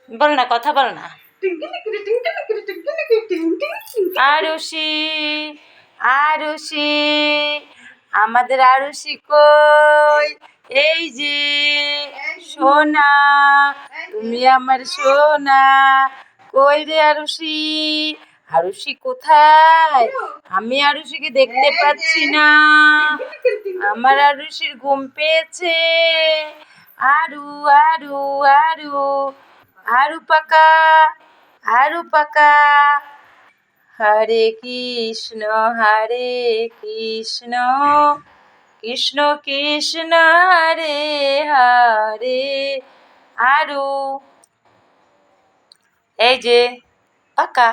বল না, কথা বল না। আরুষি, আরুষি, আমাদের আরুষি কই? এই যে সোনা, তুমি আমার সোনা। কই রে আরুষি? আরুষি কোথায়? আমি আরুষিকে দেখতে পাচ্ছি না। আমার আরুষির ঘুম পেয়েছে। আরু, আরু, আরু, আরু পাকা, আরু পাকা। হরে কৃষ্ণ, হরে কৃষ্ণ, কৃষ্ণ কৃষ্ণ হরে হরে। আরু, এই যে পাকা।